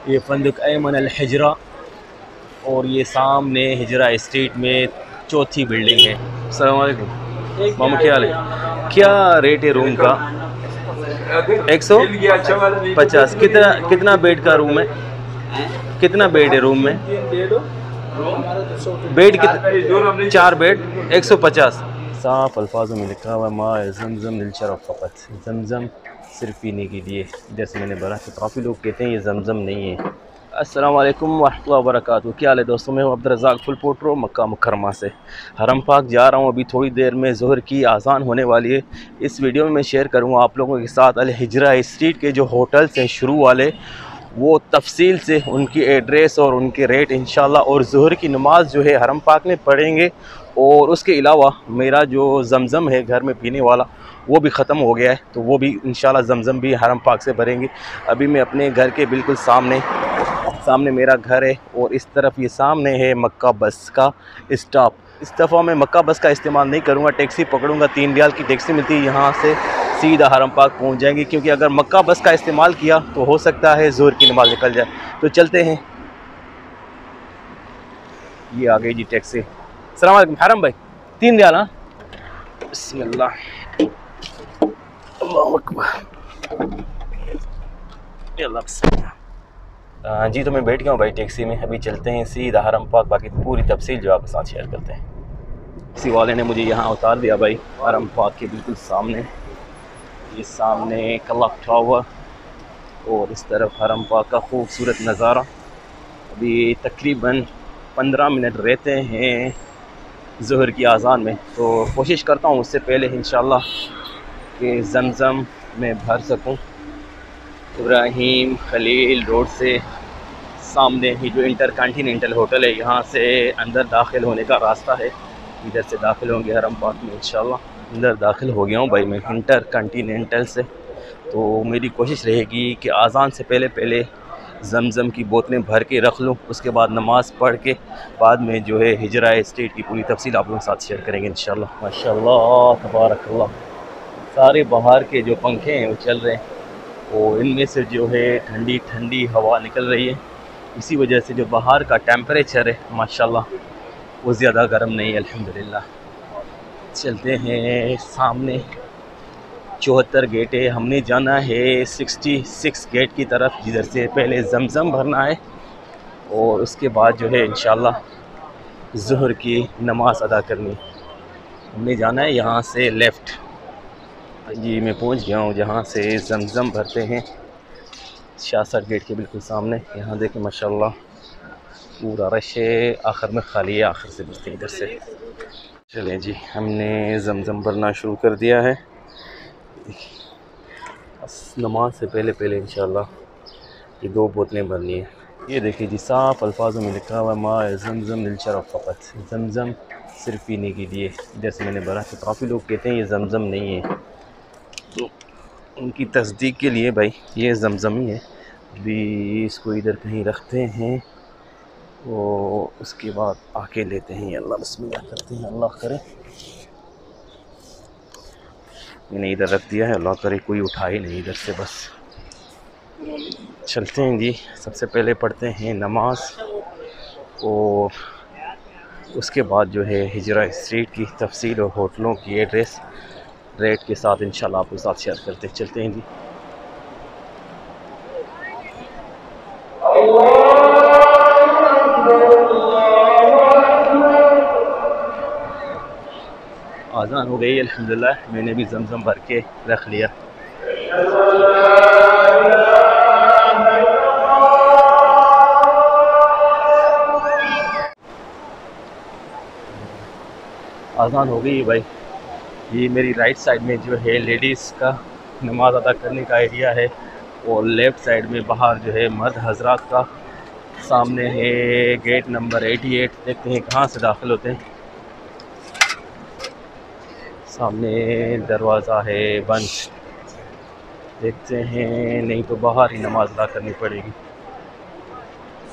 ये फंदक ऐमन अल हिजरा, और ये सामने हिजरा स्ट्रीट में चौथी बिल्डिंग है। अस्सलाम वालेकुम मामू, क्या हाल है? क्या रेट है रूम का? 150। कितना कितना बेड का रूम है? कितना बेड है रूम में? बेड कितने? 4 बेड, 150। साफ अल्फाजों में लिखा हुआ माँ जमजम लिलशरफ फ़क़त, जमजम सिर्फ पीने के लिए। जैसे मैंने बोला कि काफ़ी लोग कहते हैं ये जमजम नहीं है। अस्सलाम वालेकुम वरहमतुल्लाहि वबरकातुहू। क्या हाल है दोस्तों? मैं हूँ अब्दुल रज़ाक फुल पोट्रो, मक्का मुकरमा से हरम पाक जा रहा हूँ। अभी थोड़ी देर में ज़ोहर की आज़ान होने वाली है। इस वीडियो में मैं शेयर करूँगा आप लोगों के साथ अल हिजरा स्ट्रीट के जो होटल्स हैं शुरू वाले, वो तफसील से उनकी एड्रेस और उनके रेट इंशाल्लाह। और ज़ोहर की नमाज़ जो है हरम पाक में पढ़ेंगे। और उसके अलावा मेरा जो ज़मज़म है घर में पीने वाला, वो भी ख़त्म हो गया है, तो वो भी इंशाल्लाह ज़मज़म भी हरम पाक से भरेंगे। अभी मैं अपने घर के बिल्कुल सामने मेरा घर है, और इस तरफ ये सामने है मक्का बस का स्टॉप। इस दफ़ा मैं मक्का बस का इस्तेमाल नहीं करूँगा, टैक्सी पकड़ूँगा। 3 रियाल की टैक्सी मिलती है, यहाँ से सीधा हरम पाक पहुँच जाएंगे। क्योंकि अगर मक्का बस का इस्तेमाल किया तो हो सकता है ज़ोहर की नमाज़ निकल जाए। तो चलते हैं। ये आ गई जी टैक्सी। अस्सलाम वालेकुम हरम भाई, 3 रियाल। हाँ, बिस्मिल्लाह, अल्लाहु अकबर, अल्लाह बिस्मिल्लाह। जी, तो मैं बैठ गया हूँ भाई टैक्सी में। अभी चलते हैं सीधा हरम पाक, बाकी पूरी तफसील जो आपके साथ शेयर करते हैं। टैक्सी वाले ने मुझे यहाँ उतार दिया भाई, हरम पाक के बिल्कुल सामने। ये सामने क्लॉक टावर, और इस तरफ हरम पाक का खूबसूरत नज़ारा। अभी तकरीबन 15 मिनट रहते हैं ज़ोहर की आज़ान में, तो कोशिश करता हूँ उससे पहले इंशाल्लाह कि ज़मज़म में भर सकूँ। इब्राहिम खलील रोड से सामने ही जो इंटरकॉन्टिनेंटल होटल है, यहाँ से अंदर दाखिल होने का रास्ता है। इधर से दाखिल होंगे हरम पाक में इंशाल्लाह। अंदर दाखिल हो गया हूँ भाई मैं इंटरकॉन्टिनेंटल से। तो मेरी कोशिश रहेगी कि आज़ान से पहले पहले ज़मज़म की बोतलें भर के रख लूँ। उसके बाद नमाज़ पढ़ के बाद में जो है हिजरा स्ट्रीट की पूरी तफसील आप लोगों के साथ शेयर करेंगे इंशाल्लाह। माशाल्लाह तबारकल्लाह, सारे बाहर के जो पंखे हैं वो चल रहे हैं, और इनमें से जो है ठंडी ठंडी हवा निकल रही है। इसी वजह से जो बाहर का टेम्परेचर है माशाल्लाह वो ज़्यादा गर्म नहीं है, अल्हम्दुलिल्लाह। चलते हैं सामने 74 गेट है, हमने जाना है 66 गेट की तरफ, जिधर से पहले ज़मज़म भरना है और उसके बाद जो है इंशाल्लाह ज़ोहर की नमाज़ अदा करनी। हमने जाना है यहाँ से लेफ़्ट। जी, मैं पहुँच गया हूँ जहाँ से ज़मज़म भरते हैं, 66 गेट के बिल्कुल सामने। यहाँ देखें माशाल्लाह पूरा रश है, आखिर में खाली है, आखिर से बचते हैं इधर से। चलें जी, हमने ज़मज़म भरना शुरू कर दिया है। बस नमाज से पहले पहले इंशाल्लाह ये 2 बोतलें भरनी है। ये देखिए जी, साफ़ अल्फाजों में लिखा हुआ माँ ज़मज़म लिलशरफ फ़क़त, ज़मज़म सिर्फ पीने के लिए। जैसे मैंने बोला कि काफ़ी लोग कहते हैं ये ज़मज़म नहीं है, तो उनकी तस्दीक के लिए भाई ये ज़मज़म ही है। अभी इसको इधर कहीं रखते हैं और उसके बाद आके लेते हैं। अल्लाह बिस्मिल्लाह करते हैं, अल्लाह करे। मैंने इधर रख दिया है, अल्लाह करे कोई उठाए नहीं इधर से। बस चलते हैं जी। सबसे पहले पढ़ते हैं नमाज, और उसके बाद जो है हिजरा स्ट्रीट की तफसील और होटलों की एड्रेस रेट के साथ इंशाल्लाह आपके साथ शेयर करते हैं। चलते हैं जी। आज़ान हो गई अल्हम्दुलिल्लाह, मैंने भी ज़मज़म भर के रख लिया। आज़ान हो गई है भाई। ये मेरी राइट साइड में जो है लेडीज़ का नमाज़ अदा करने का एरिया है, और लेफ़्ट साइड में बाहर जो है मर्द हजरात का। सामने है गेट नंबर 88। देखते हैं कहाँ से दाखिल होते हैं। सामने दरवाज़ा है बंद, देखते हैं, नहीं तो बाहर ही नमाज अदा करनी पड़ेगी।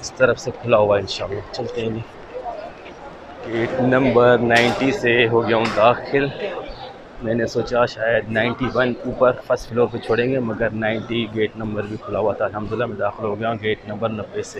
इस तरफ से खुला हुआ है इंशाल्लाह। चलते हैं जी। गेट नंबर 90 से हो गया हूँ दाखिल। मैंने सोचा शायद 91 ऊपर फर्स्ट फ्लोर पे छोड़ेंगे, मगर 90 गेट नंबर भी खुला हुआ था। अल्हम्दुलिल्लाह मैं दाखिल हो गया हूँ गेट नंबर 90 से।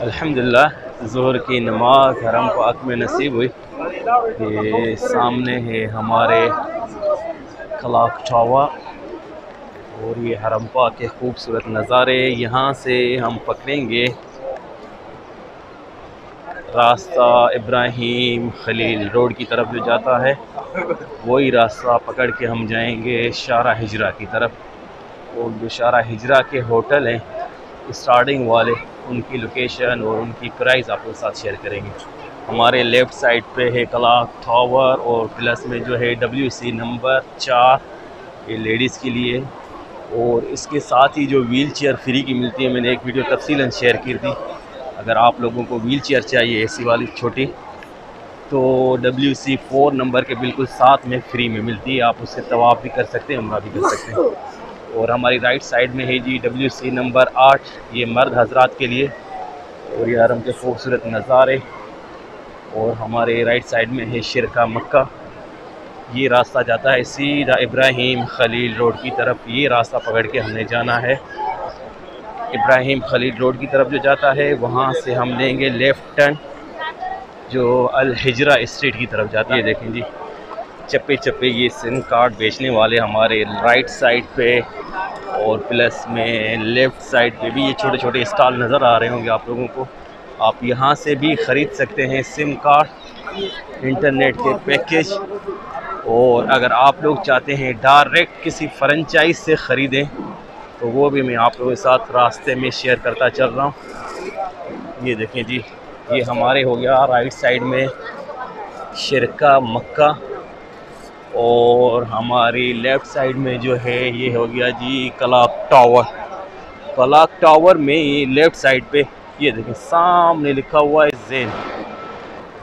अल्हम्दुलिल्लाह ज़ोहर की नमाज हरम पाक में नसीब हुई। ये सामने है हमारे क्लॉक टावर और ये हरम पाक के खूबसूरत नज़ारे। यहाँ से हम पकड़ेंगे रास्ता इब्राहिम खलील रोड की तरफ जो जाता है, वही रास्ता पकड़ के हम जाएंगे शारा हिजरा की तरफ। और जो शारा हिजरा के होटल हैं स्टार्टिंग वाले, उनकी लोकेशन और उनकी प्राइस आपके साथ शेयर करेंगे। हमारे लेफ़्ट साइड पे है क्लॉक टावर और प्लस में जो है WC नंबर 4, ये लेडीज़ के लिए। और इसके साथ ही जो व्हील चेयर फ्री की मिलती है, मैंने एक वीडियो तफसीलन शेयर की थी। अगर आप लोगों को व्हील चेयर चाहिए ऐसी वाली छोटी, तो WC 4 नंबर के बिल्कुल साथ में फ्री में मिलती है। आप उससे तवाफ़ भी कर सकते हैं, उम्रा भी कर सकते हैं। और हमारी राइट साइड में है जी WC नंबर 8, ये मर्द हजरात के लिए। और ये हरम के खूबसूरत नज़ारे। और हमारे राइट साइड में है शिरका मक्का। ये रास्ता जाता है सीधा इब्राहिम खलील रोड की तरफ। ये रास्ता पकड़ के हमने जाना है इब्राहिम खलील रोड की तरफ जो जाता है, वहाँ से हम लेंगे लेफ़्ट टर्न जो अल हिजरा स्ट्रीट की तरफ जाती है। देखें जी चप्पे चप्पे ये सिम कार्ड बेचने वाले हमारे राइट साइड पे, और प्लस में लेफ़्ट साइड पे भी ये छोटे छोटे स्टॉल नज़र आ रहे होंगे आप लोगों को। आप यहाँ से भी ख़रीद सकते हैं सिम कार्ड, इंटरनेट के पैकेज। और अगर आप लोग चाहते हैं डायरेक्ट किसी फ्रेंचाइज से ख़रीदें, तो वो भी मैं आप लोगों के साथ रास्ते में शेयर करता चल रहा हूँ। ये देखें जी, ये हमारे हो गया राइट साइड में शिरका मक्का, और हमारी लेफ़्ट साइड में जो है ये हो गया जी क्लॉक टावर। क्लॉक टावर में ये लेफ़्ट साइड पे ये देखें सामने लिखा हुआ है ज़ैन।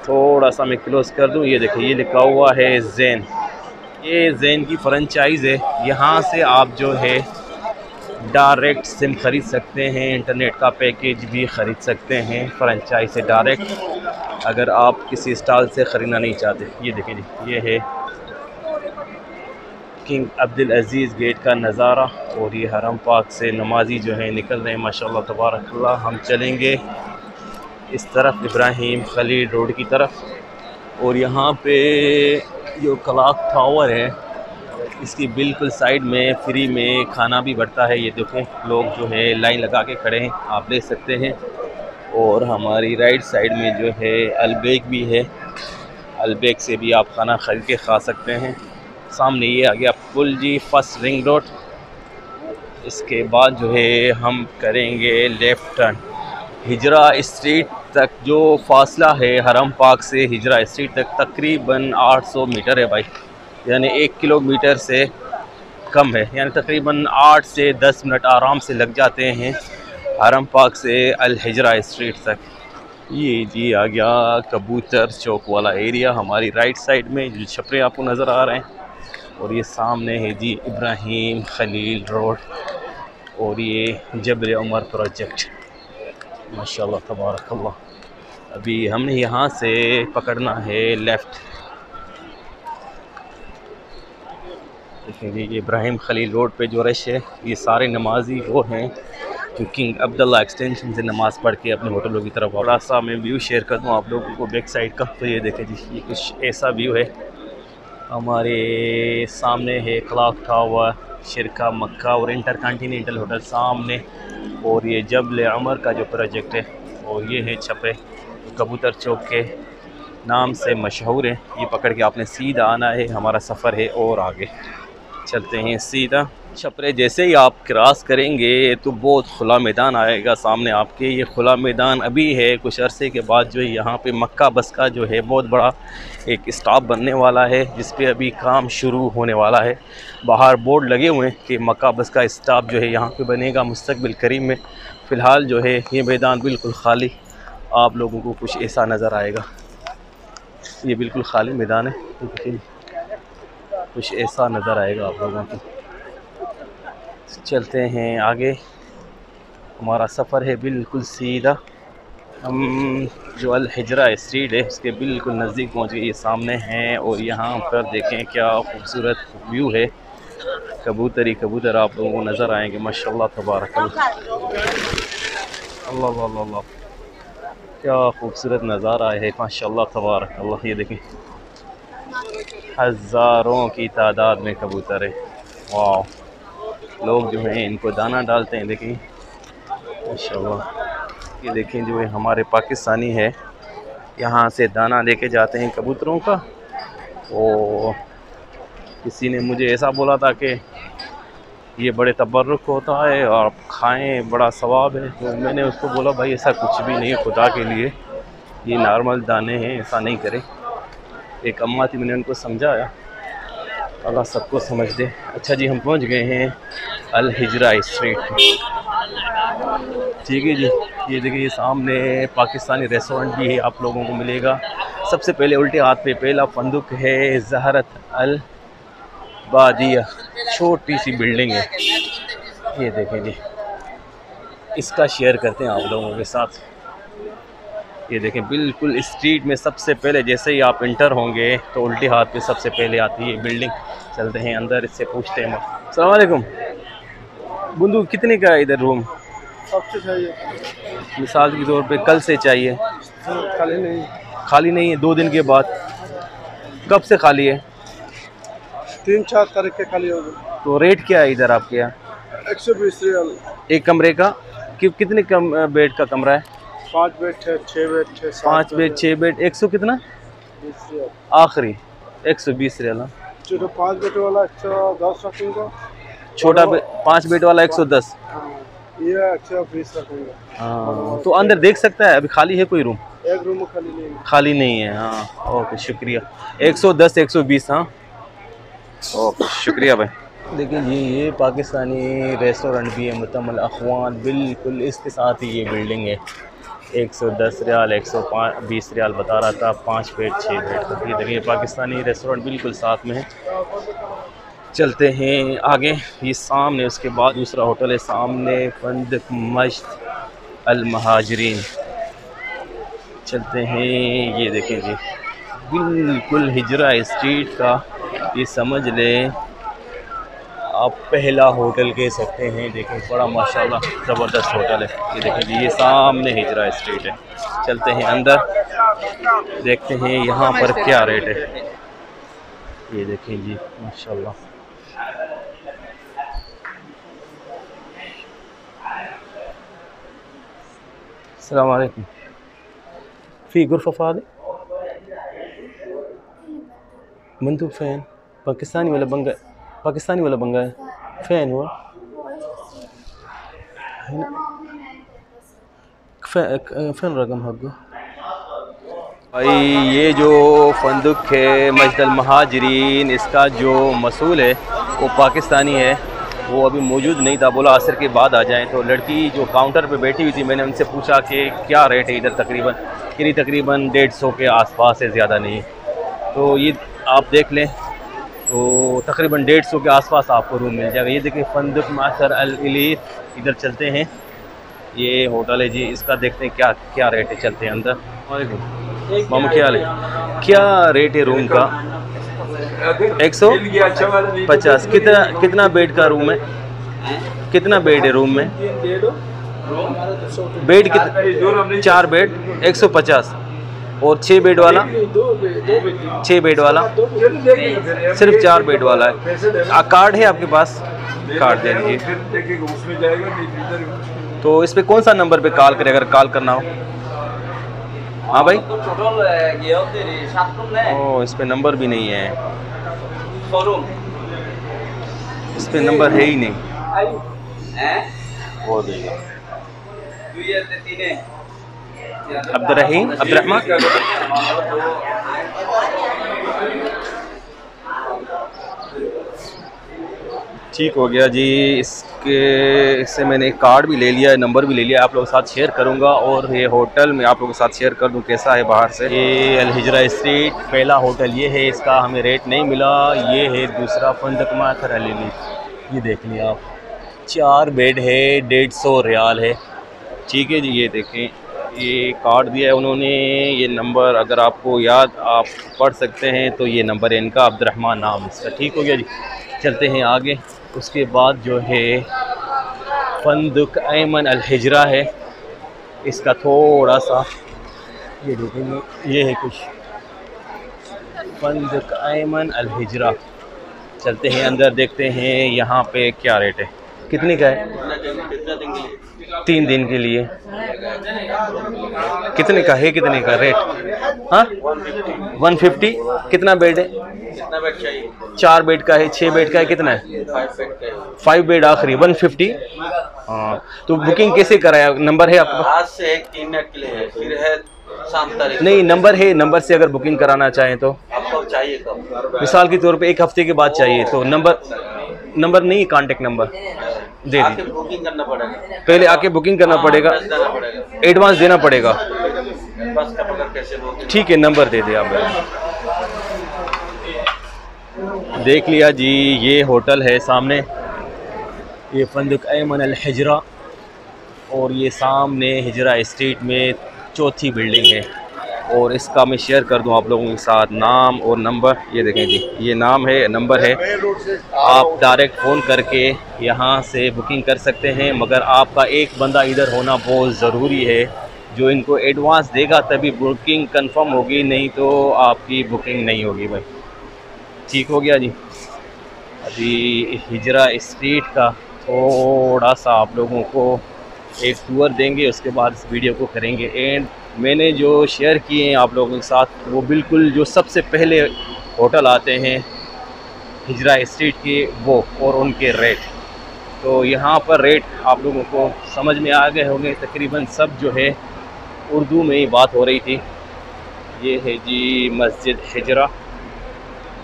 थोड़ा सा मैं क्लोज कर दूँ, ये देखें ये लिखा हुआ है ज़ैन। ये ज़ैन की फ्रेंचाइज़ है। यहाँ से आप जो है डायरेक्ट सिम ख़रीद सकते हैं, इंटरनेट का पैकेज भी ख़रीद सकते हैं फ्रेंचाइज से डायरेक्ट, अगर आप किसी स्टॉल से ख़रीदना नहीं चाहते। ये देखें जी, ये है किंग अब्दुल अज़ीज़ गेट का नज़ारा। और ये हरम पाक से नमाजी जो है निकल रहे हैं माशाल्लाह तबारकल्लाह। हम चलेंगे इस तरफ इब्राहिम खलील रोड की तरफ। और यहाँ पे जो क्लॉक टावर है, इसकी बिल्कुल साइड में फ्री में खाना भी बढ़ता है। ये देखें लोग जो है लाइन लगा के खड़े हैं, आप देख सकते हैं। और हमारी राइट साइड में जो है अलबेक भी है, अलबेक से भी आप खाना ख़रीद के खा सकते हैं। सामने ये आ गया पुल जी, फर्स्ट रिंग रोड। इसके बाद जो है हम करेंगे लेफ़्ट टर्न हिजरा स्ट्रीट तक। जो फासला है हरम पाक से हिजरा स्ट्रीट तक तकरीबन 800 मीटर है भाई, यानी 1 किलोमीटर से कम है। यानी तकरीबन 8 से 10 मिनट आराम से लग जाते हैं हरम पाक से अल हिजरा स्ट्रीट तक। ये जी आ गया कबूतर चौक वाला एरिया हमारी राइट साइड में, जो छपरे आपको नज़र आ रहे हैं। और ये सामने है जी इब्राहिम खलील रोड, और ये जबल उमर प्रोजेक्ट माशाल्लाह तबारकल्लाह। अभी हमने यहाँ से पकड़ना है लेफ़्ट। देखेंगे ये इब्राहिम खलील रोड पे जो रश है, ये सारे नमाजी वो हैं जो किंग अब्दुल्ला एक्सटेंशन से नमाज़ पढ़ के अपने होटलों की तरफ। और सा मैं व्यू शेयर कर दूँ आप लोगों को बैक साइड का। तो ये देखें जी, ये कुछ ऐसा व्यू है। हमारे सामने है क्लॉक टावर, शिरका मक्का और इंटरकॉन्टिनेंटल होटल सामने। और ये जबल उमर का जो प्रोजेक्ट है, और ये है छपे कबूतर चौक के नाम से मशहूर है। ये पकड़ के आपने सीधा आना है, हमारा सफ़र है और आगे चलते हैं सीधा। छपरे जैसे ही आप क्रॉस करेंगे तो बहुत खुला मैदान आएगा सामने आपके। ये खुला मैदान अभी है, कुछ अरसे के बाद जो है यहाँ पे मक्का बस का जो है बहुत बड़ा एक स्टॉप बनने वाला है, जिस पे अभी काम शुरू होने वाला है। बाहर बोर्ड लगे हुए हैं कि मक्का बस का स्टॉप जो है यहाँ पे बनेगा मुस्तकबिल करीब में। फ़िलहाल जो है ये मैदान बिल्कुल खाली, आप लोगों को कुछ ऐसा नज़र आएगा। ये बिल्कुल खाली मैदान है, तो कुछ ऐसा नज़र आएगा आप लोगों को। चलते हैं आगे, हमारा सफ़र है बिल्कुल सीधा। हम जो अल हिजरा स्ट्रीट है उसके बिल्कुल नज़दीक पहुंच गए, ये सामने हैं। और यहाँ पर देखें क्या खूबसूरत व्यू है। कबूतर ही कबूतर आप लोगों को नज़र आएंगे, माशाल्लाह तबारकल्लाह, अल्लाह अल्लाह अल्लाह, क्या खूबसूरत नज़ारा है माशाल्लाह तबारकल्लाह। ये देखें हज़ारों की तादाद में कबूतर है। वाह, लोग जो हैं इनको दाना डालते हैं, देखें माशाल्लाह। ये देखें जो है हमारे पाकिस्तानी है, यहाँ से दाना लेके जाते हैं कबूतरों का। और किसी ने मुझे ऐसा बोला था कि ये बड़े तबर्रुक होता है और आप खाएं बड़ा सवाब है, तो मैंने उसको बोला भाई ऐसा कुछ भी नहीं है, खुदा के लिए ये नॉर्मल दाने हैं, ऐसा नहीं करें। एक अम्मा थी, मैंने उनको समझाया, अल्लाह सबको समझ दे। अच्छा जी, हम पहुंच गए हैं अल हिजरा स्ट्रीट, ठीक है जी। ये देखिए ये सामने पाकिस्तानी रेस्टोरेंट भी है, आप लोगों को मिलेगा। सबसे पहले उल्टे हाथ पे पहला फंदुक है ज़हरत अल बादिया, छोटी सी बिल्डिंग है। ये देखें जी, इसका शेयर करते हैं आप लोगों के साथ। ये देखें बिल्कुल स्ट्रीट में सबसे पहले जैसे ही आप इंटर होंगे तो उल्टे हाथ पे सबसे पहले आती है बिल्डिंग। चलते हैं अंदर, इससे पूछते हैं। अस्सलाम वालेकुम बुंदू, कितने का है इधर रूम? सबसे चाहिए, मिसाल के तौर पे कल से चाहिए। खाली नहीं, खाली नहीं है, 2 दिन के बाद। कब से खाली है? 3-4 तारीख के खाली होगा। तो रेट क्या है इधर आपके यहाँ? 120 रियाल एक कमरे का। कितने बेड का कमरा है? 5 बेड है, 6 बेड है, 5 बेड 6 बेड। 100 कितना 20 रियाल आखिरी? 120 रियाल। जो 5 बेड वाला 110 रखूँगा, छोटा 5 बेड वाला 110। ये 120 रखूँगा। हाँ, तो अंदर देख सकता है, अभी खाली है कोई रूम? एक रूम खाली नहीं है। खाली नहीं है, हाँ ओके शुक्रिया। 110 120, हाँ ओके शुक्रिया भाई। देखिए ये पाकिस्तानी रेस्टोरेंट भी है, मुतमल अखवान, बिल्कुल इसके साथ ही ये बिल्डिंग है। 110 रियाल 120 रियाल बता रहा था, 5 बेड 6 बेड। ये देखिए पाकिस्तानी रेस्टोरेंट बिल्कुल साथ में है। चलते हैं आगे, ये सामने उसके बाद दूसरा होटल है सामने, फंदक मश्त अल महाजरीन। चलते हैं, ये देखें जी बिल्कुल हिजरा स्ट्रीट का ये समझ लें आप पहला होटल कह सकते हैं। देखें बड़ा माशाल्लाह ज़बरदस्त होटल है। ये देखें जी, ये सामने हिजरा स्ट्रीट है। चलते हैं अंदर, देखते हैं यहाँ पर क्या रेट है। ये देखें जी माशाल्लाह, अस्सलाम वालेकुम। फ़ी गुरफ़ा फ़ादे मंदूब फ़ैन पाकिस्तानी वाला बंगा, पाकिस्तानी वाला बंगा है फ़ैन हुआ फ़ैन रकम हक़ भाई। ये जो फंदुक है मस्जिद अल महाजरीन, इसका जो मसूल है वो पाकिस्तानी है, वो अभी मौजूद नहीं था, बोला असर के बाद आ जाएं। तो लड़की जो काउंटर पे बैठी हुई थी, मैंने उनसे पूछा कि क्या रेट है इधर, तकरीबन 150 के आसपास है, ज़्यादा नहीं। तो ये आप देख लें तो तकरीबन 150 के आसपास आपको रूम मिल जाएगा। ये देखिए फंदुक मासर अल इलीफ, इधर चलते हैं, ये होटल है जी, इसका देखते हैं क्या क्या रेट है। चलते हैं अंदर। मामू क्या हाल है, क्या रेट है रूम का? 150। कितना बेड का रूम है? कितना बेड है रूम में? बेड कितना? 4 बेड 150। और 6 बेड वाला? 6 बेड वाला सिर्फ 4 बेड वाला है। कार्ड है आपके पास? कार्ड दे दीजिए। तो इस पे कौन सा नंबर पे कॉल करें अगर कॉल करना हो? हाँ भाई, ओ इस पे नंबर भी नहीं है। इस पे नंबर है ही नहीं, वो देगा अब्दुर्रहीम अब्दुर्रहमान। ठीक हो गया जी। इससे मैंने एक कार्ड भी ले लिया है, नंबर भी ले लिया, आप लोगों के साथ शेयर करूंगा। और ये होटल मैं आप लोगों के साथ शेयर कर दूं कैसा है बाहर से। ये अल हिजरा स्ट्रीट पहला होटल ये है, इसका हमें रेट नहीं मिला। ये है दूसरा फंदक माथर अलीली, ये देख लिया आप, 4 बेड है, 150 रियाल है। ठीक है जी, ये देखें, ये कार्ड दिया है उन्होंने। ये नंबर अगर आपको याद आप पढ़ सकते हैं तो ये नंबर है इनका, अब्दुर्रहमान नाम इसका। ठीक हो गया जी, चलते हैं आगे। उसके बाद जो है फंदक ऐमन अल हिजरा है, इसका थोड़ा सा ये देखेंगे, ये है कुछ फंदक ऐमन अल हिजरा। चलते हैं अंदर, देखते हैं यहाँ पे क्या रेट है, कितने का है। 3 दिन के लिए कितने का है, कितने का रेट? हाँ 150। कितना बेड है? कितना बेड चाहिए? 4 बेड का है, 6 बेड का है, कितना है? 5 बेड आखिरी 150। हाँ, तो बुकिंग कैसे कराया? नंबर है आपका? आज से 3 मिनट के लिए है, फिर है शाम तारीख। नहीं, नंबर है, नंबर से अगर बुकिंग कराना चाहें तो। आपको चाहिए कब? मिसाल के तौर पे 1 हफ्ते के बाद चाहिए तो नंबर नहीं, कांटेक्ट नंबर दे दीजिए। बुकिंग करना पड़ेगा, पहले आके बुकिंग करना पड़ेगा, एडवांस देना पड़ेगा। बस का पकड़ कैसे बुकिंग? ठीक है, नंबर दे दे आप। देख लिया जी, ये होटल है सामने, ये फंदक ऐमन अल हिजरा, और ये सामने हिजरा स्ट्रीट में 4थी बिल्डिंग है। और इसका मैं शेयर कर दूं आप लोगों के साथ नाम और नंबर। ये देखें जी, ये नाम है, नंबर है, आप डायरेक्ट फ़ोन करके यहाँ से बुकिंग कर सकते हैं। मगर आपका एक बंदा इधर होना बहुत ज़रूरी है, जो इनको एडवांस देगा तभी बुकिंग कंफर्म होगी, नहीं तो आपकी बुकिंग नहीं होगी भाई। ठीक हो गया जी। अभी हिजरा स्ट्रीट का थोड़ा सा आप लोगों को एक टूर देंगे, उसके बाद इस वीडियो को करेंगे एंड। मैंने जो शेयर किए हैं आप लोगों के साथ वो बिल्कुल जो सबसे पहले होटल आते हैं हिजरा स्ट्रीट के, वो और उनके रेट। तो यहाँ पर रेट आप लोगों को समझ में आ गए होंगे, तकरीबन सब जो है उर्दू में ही बात हो रही थी। ये है जी मस्जिद हिजरा,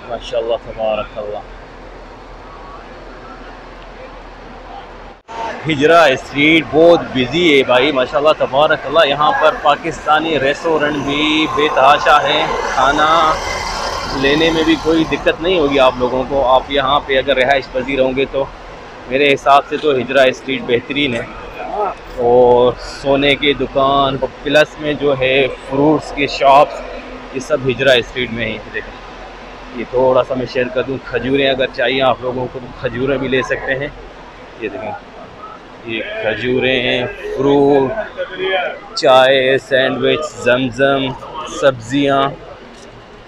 माशाल्लाह तबारकल्लाह। हिजरा स्ट्रीट बहुत बिजी है भाई, माशाल्लाह तबारकल्लाह। यहाँ पर पाकिस्तानी रेस्टोरेंट भी बेतहाशा है, खाना लेने में भी कोई दिक्कत नहीं होगी आप लोगों को। आप यहाँ पे अगर रिहाइश पजीर होंगे तो मेरे हिसाब से तो हिजरा स्ट्रीट बेहतरीन है। और सोने की दुकान प्लस में जो है फ्रूट्स की शॉप्स, ये सब हिजरा स्ट्रीट में ही। देखें, ये थोड़ा सा मैं शेयर कर दूँ, खजूरें अगर चाहिए आप लोगों को तो खजूरें भी ले सकते हैं। ये देखें, ये खजूरें, फ्रूट, चाय, सैंडविच, जमजम, सब्जियां,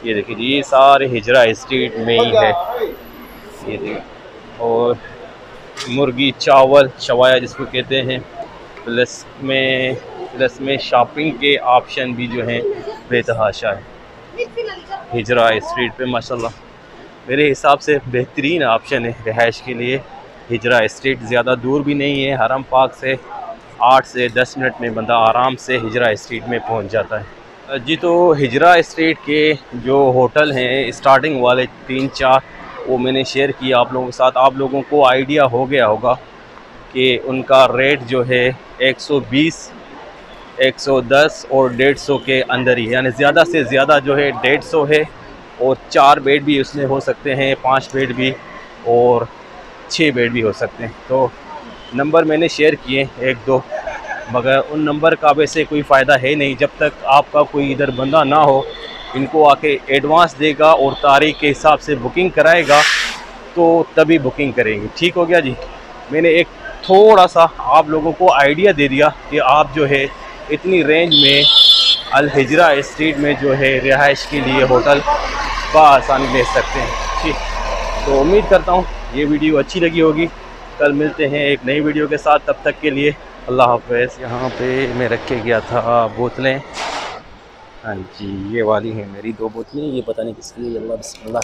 ये देखिए जी, ये सारे हिजरा स्ट्रीट में ही है। ये देखिए, और मुर्गी, चावल, शवाया जिसको कहते हैं, प्लस में शॉपिंग के ऑप्शन भी जो हैं बेतहाशा है हिजरा स्ट्रीट पे। माशाल्लाह मेरे हिसाब से बेहतरीन ऑप्शन है रिहाइश के लिए। हिजरा स्ट्रीट ज़्यादा दूर भी नहीं है, हरम पार्क से 8 से 10 मिनट में बंदा आराम से हिजरा स्ट्रीट में पहुंच जाता है जी। तो हिजरा स्ट्रीट के जो होटल हैं स्टार्टिंग वाले 3-4 वो मैंने शेयर किया आप लोगों के साथ। आप लोगों को आइडिया हो गया होगा कि उनका रेट जो है 120, 110 और 150 के अंदर ही, यानी ज़्यादा से ज़्यादा जो है 150 है। और 4 बेड भी उसमें हो सकते हैं, 5 बेड भी और 6 बेड भी हो सकते हैं। तो नंबर मैंने शेयर किए 1-2, मगर उन नंबर का वैसे कोई फ़ायदा है नहीं जब तक आपका कोई इधर बंदा ना हो, इनको आके एडवांस देगा और तारीख के हिसाब से बुकिंग कराएगा तो तभी बुकिंग करेंगे। ठीक हो गया जी। मैंने एक थोड़ा सा आप लोगों को आइडिया दे दिया कि आप जो है इतनी रेंज में अल हिजरा स्ट्रीट में जो है रिहाइश के लिए होटल बआसानी ले सकते हैं। ठीक, तो उम्मीद करता हूँ ये वीडियो अच्छी लगी होगी। कल मिलते हैं एक नई वीडियो के साथ, तब तक के लिए अल्लाह हाफ़िज़। यहाँ पे मैं रख के गया था बोतलें, हाँ जी ये वाली हैं मेरी 2 बोतलें, ये पता नहीं किसकी है। अल्लाह बिस्मिल्लाह।